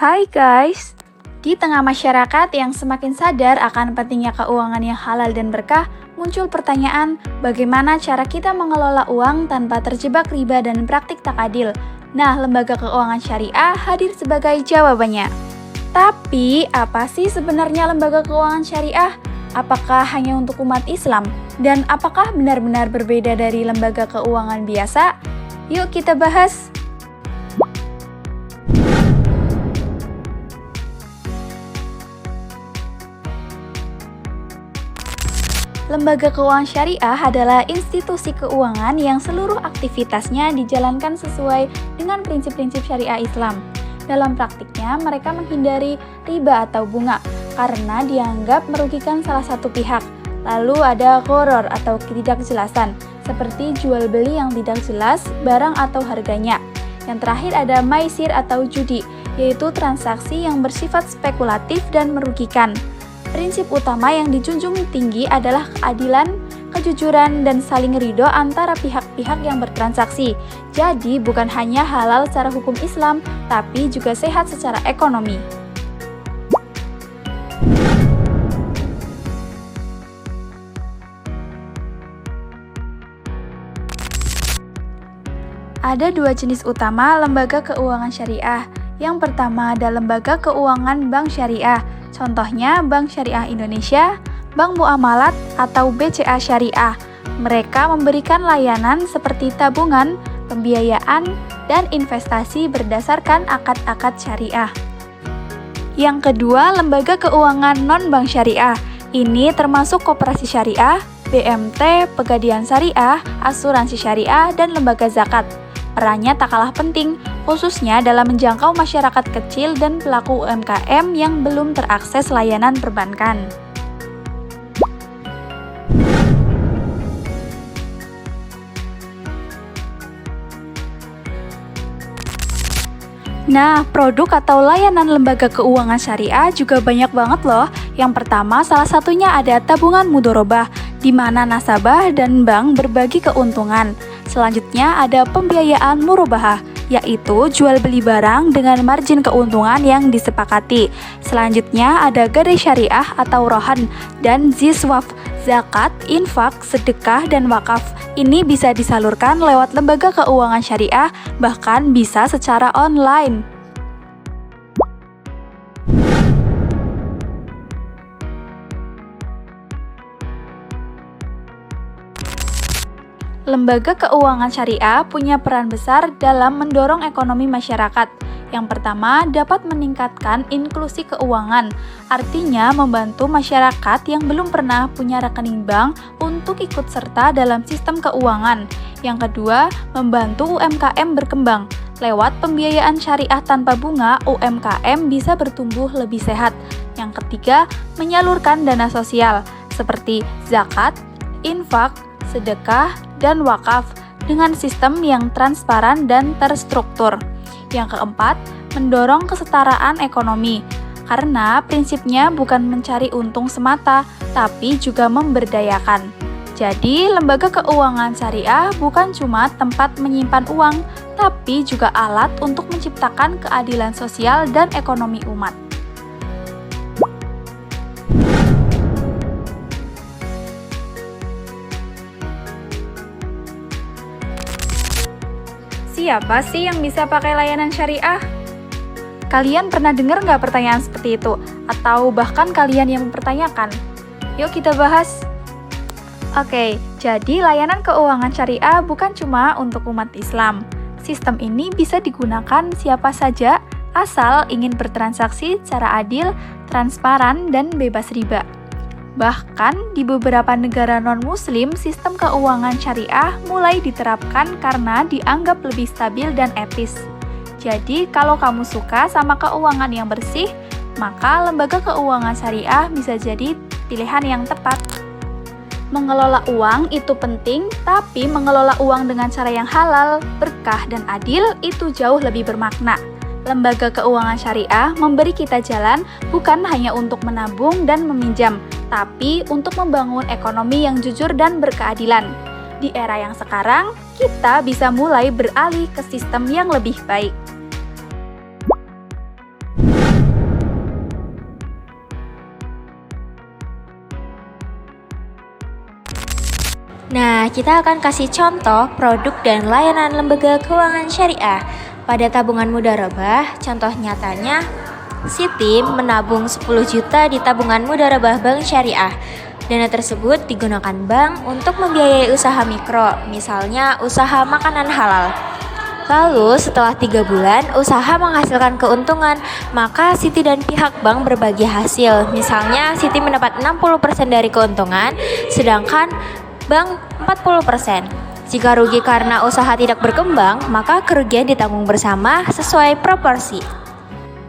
Hai guys, di tengah masyarakat yang semakin sadar akan pentingnya keuangan yang halal dan berkah, muncul pertanyaan bagaimana cara kita mengelola uang tanpa terjebak riba dan praktik tak adil. Nah, lembaga keuangan syariah hadir sebagai jawabannya. Tapi, apa sih sebenarnya lembaga keuangan syariah? Apakah hanya untuk umat Islam? Dan apakah benar-benar berbeda dari lembaga keuangan biasa? Yuk kita bahas! Lembaga keuangan syariah adalah institusi keuangan yang seluruh aktivitasnya dijalankan sesuai dengan prinsip-prinsip syariah Islam. Dalam praktiknya, mereka menghindari riba atau bunga karena dianggap merugikan salah satu pihak. Lalu ada gharar atau ketidakjelasan, seperti jual beli yang tidak jelas barang atau harganya. Yang terakhir ada maisir atau judi, yaitu transaksi yang bersifat spekulatif dan merugikan. Prinsip utama yang dijunjung tinggi adalah keadilan, kejujuran, dan saling ridho antara pihak-pihak yang bertransaksi. Jadi, bukan hanya halal secara hukum Islam, tapi juga sehat secara ekonomi. Ada dua jenis utama lembaga keuangan syariah. Yang pertama ada lembaga keuangan bank syariah. Contohnya Bank Syariah Indonesia, Bank Muamalat, atau BCA Syariah. Mereka memberikan layanan seperti tabungan, pembiayaan, dan investasi berdasarkan akad-akad syariah. Yang kedua, lembaga keuangan non-bank syariah. Ini termasuk koperasi syariah, BMT, pegadaian syariah, asuransi syariah, dan lembaga zakat. Perannya tak kalah penting, khususnya dalam menjangkau masyarakat kecil dan pelaku UMKM yang belum terakses layanan perbankan. Nah, produk atau layanan lembaga keuangan syariah juga banyak banget loh. Yang pertama, salah satunya ada tabungan mudharabah, di mana nasabah dan bank berbagi keuntungan. Selanjutnya ada pembiayaan murabahah, yaitu jual beli barang dengan margin keuntungan yang disepakati. Selanjutnya ada gadai syariah atau rohan dan ziswaf, zakat, infak, sedekah, dan wakaf. Ini bisa disalurkan lewat lembaga keuangan syariah, bahkan bisa secara online. Lembaga keuangan syariah punya peran besar dalam mendorong ekonomi masyarakat. Yang pertama, dapat meningkatkan inklusi keuangan, artinya membantu masyarakat yang belum pernah punya rekening bank untuk ikut serta dalam sistem keuangan. Yang kedua, membantu UMKM berkembang. Lewat pembiayaan syariah tanpa bunga, UMKM bisa bertumbuh lebih sehat. Yang ketiga, menyalurkan dana sosial, seperti zakat, infak, sedekah, dan wakaf dengan sistem yang transparan dan terstruktur. Yang keempat, mendorong kesetaraan ekonomi karena prinsipnya bukan mencari untung semata, tapi juga memberdayakan. Jadi, lembaga keuangan syariah bukan cuma tempat menyimpan uang, tapi juga alat untuk menciptakan keadilan sosial dan ekonomi umat. Siapa sih yang bisa pakai layanan syariah? Kalian pernah dengar nggak pertanyaan seperti itu? Atau bahkan kalian yang mempertanyakan? Yuk kita bahas. Oke, jadi layanan keuangan syariah bukan cuma untuk umat Islam. Sistem ini bisa digunakan siapa saja asal ingin bertransaksi secara adil, transparan, dan bebas riba. Bahkan di beberapa negara non-muslim, sistem keuangan syariah mulai diterapkan karena dianggap lebih stabil dan etis. Jadi, kalau kamu suka sama keuangan yang bersih, maka lembaga keuangan syariah bisa jadi pilihan yang tepat. Mengelola uang itu penting, tapi mengelola uang dengan cara yang halal, berkah, dan adil itu jauh lebih bermakna. Lembaga keuangan syariah memberi kita jalan bukan hanya untuk menabung dan meminjam, tapi untuk membangun ekonomi yang jujur dan berkeadilan. Di era yang sekarang, kita bisa mulai beralih ke sistem yang lebih baik. Nah, kita akan kasih contoh produk dan layanan lembaga keuangan syariah. Pada tabungan mudharabah, contoh nyatanya, Siti menabung 10 juta di tabungan mudharabah Bank Syariah. Dana tersebut digunakan bank untuk membiayai usaha mikro, misalnya usaha makanan halal. Lalu setelah 3 bulan usaha menghasilkan keuntungan, maka Siti dan pihak bank berbagi hasil. Misalnya Siti mendapat 60% dari keuntungan, sedangkan bank 40%. Jika rugi karena usaha tidak berkembang, maka kerugian ditanggung bersama sesuai proporsi.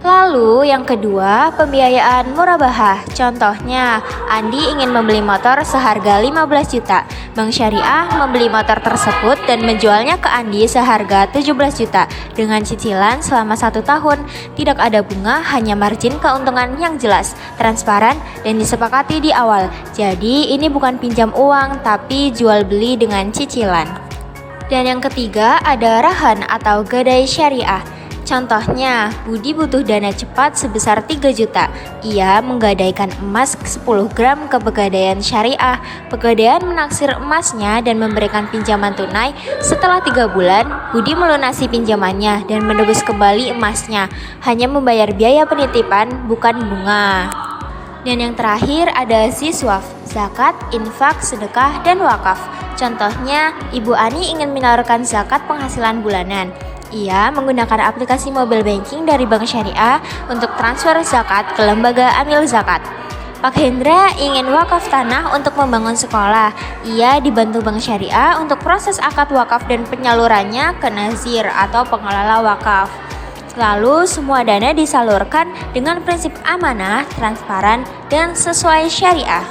Lalu yang kedua, pembiayaan murabahah. Contohnya, Andi ingin membeli motor seharga 15 juta. Bank Syariah membeli motor tersebut dan menjualnya ke Andi seharga 17 juta dengan cicilan selama 1 tahun. Tidak ada bunga, hanya margin keuntungan yang jelas, transparan, dan disepakati di awal. Jadi ini bukan pinjam uang, tapi jual beli dengan cicilan. Dan yang ketiga ada rahan atau gadai syariah. Contohnya, Budi butuh dana cepat sebesar 3 juta. Ia menggadaikan emas 10 gram ke Pegadaian Syariah. Pegadaian menaksir emasnya dan memberikan pinjaman tunai. Setelah 3 bulan, Budi melunasi pinjamannya dan menebus kembali emasnya. Hanya membayar biaya penitipan, bukan bunga. Dan yang terakhir ada ziswaf, zakat, infak, sedekah, dan wakaf. Contohnya, Ibu Ani ingin menyalurkan zakat penghasilan bulanan. Ia menggunakan aplikasi mobile banking dari Bank Syariah untuk transfer zakat ke lembaga amil zakat. Pak Hendra ingin wakaf tanah untuk membangun sekolah. Ia dibantu Bank Syariah untuk proses akad wakaf dan penyalurannya ke nazir atau pengelola wakaf. Lalu semua dana disalurkan dengan prinsip amanah, transparan, dan sesuai syariah.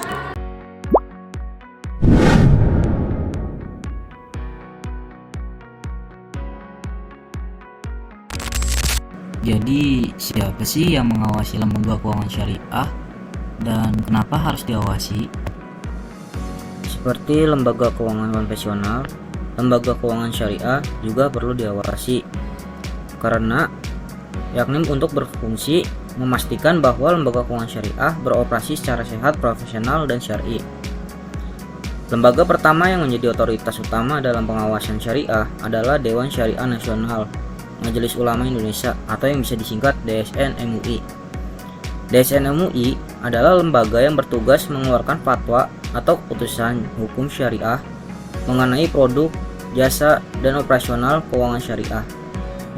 Jadi, siapa sih yang mengawasi lembaga keuangan syariah dan kenapa harus diawasi? Seperti lembaga keuangan konvensional, lembaga keuangan syariah juga perlu diawasi karena yakni untuk berfungsi memastikan bahwa lembaga keuangan syariah beroperasi secara sehat, profesional, dan syar'i. Lembaga pertama yang menjadi otoritas utama dalam pengawasan syariah adalah Dewan Syariah Nasional Majelis Ulama Indonesia atau yang bisa disingkat DSN MUI. DSN MUI adalah lembaga yang bertugas mengeluarkan fatwa atau keputusan hukum syariah mengenai produk, jasa, dan operasional keuangan syariah.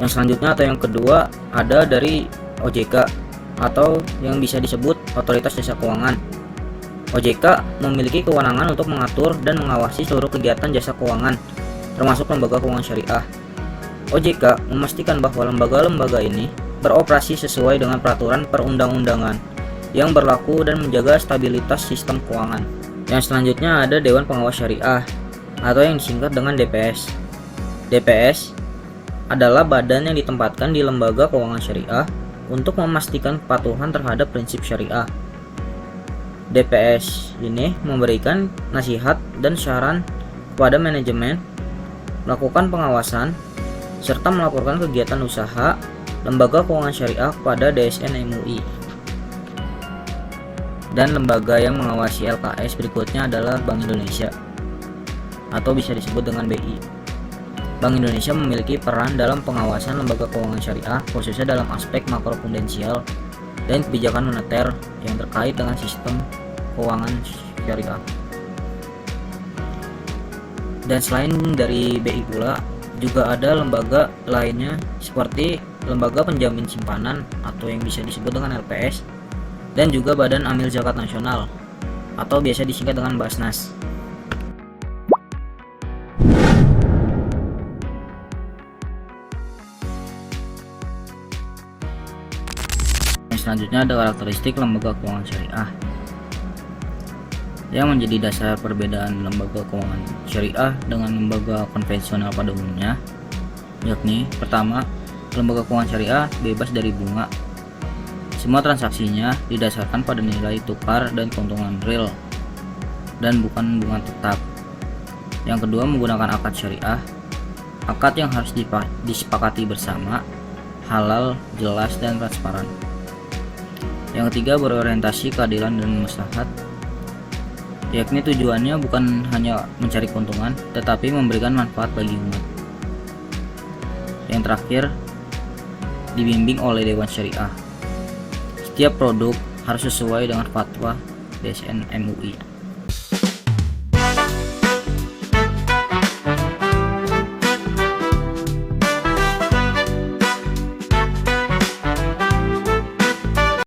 Yang selanjutnya atau yang kedua ada dari OJK atau yang bisa disebut Otoritas Jasa Keuangan. OJK memiliki kewenangan untuk mengatur dan mengawasi seluruh kegiatan jasa keuangan termasuk lembaga keuangan syariah. OJK memastikan bahwa lembaga-lembaga ini beroperasi sesuai dengan peraturan perundang-undangan yang berlaku dan menjaga stabilitas sistem keuangan. Yang selanjutnya ada Dewan Pengawas Syariah atau yang disingkat dengan DPS. DPS adalah badan yang ditempatkan di lembaga keuangan syariah untuk memastikan kepatuhan terhadap prinsip syariah. DPS ini memberikan nasihat dan saran kepada manajemen, melakukan pengawasan, serta melaporkan kegiatan usaha lembaga keuangan syariah kepada DSN MUI. Dan lembaga yang mengawasi LKS berikutnya adalah Bank Indonesia atau bisa disebut dengan BI. Bank Indonesia memiliki peran dalam pengawasan lembaga keuangan syariah khususnya dalam aspek makroprudensial dan kebijakan moneter yang terkait dengan sistem keuangan syariah. Dan selain dari BI pula juga ada lembaga lainnya seperti lembaga penjamin simpanan atau yang bisa disebut dengan LPS dan juga Badan Amil Zakat Nasional atau biasa disingkat dengan Basnas. Selanjutnya ada karakteristik lembaga keuangan syariah. Yang menjadi dasar perbedaan lembaga keuangan syariah dengan lembaga konvensional pada umumnya, yakni pertama, lembaga keuangan syariah bebas dari bunga. Semua transaksinya didasarkan pada nilai tukar dan keuntungan real dan bukan bunga tetap. Yang kedua, menggunakan akad syariah, akad yang harus disepakati bersama, halal, jelas, dan transparan. Yang ketiga, berorientasi keadilan dan maslahat. yakni tujuannya bukan hanya mencari keuntungan, tetapi memberikan manfaat bagi umat. Yang terakhir, dibimbing oleh Dewan Syariah. Setiap produk harus sesuai dengan fatwa DSN MUI.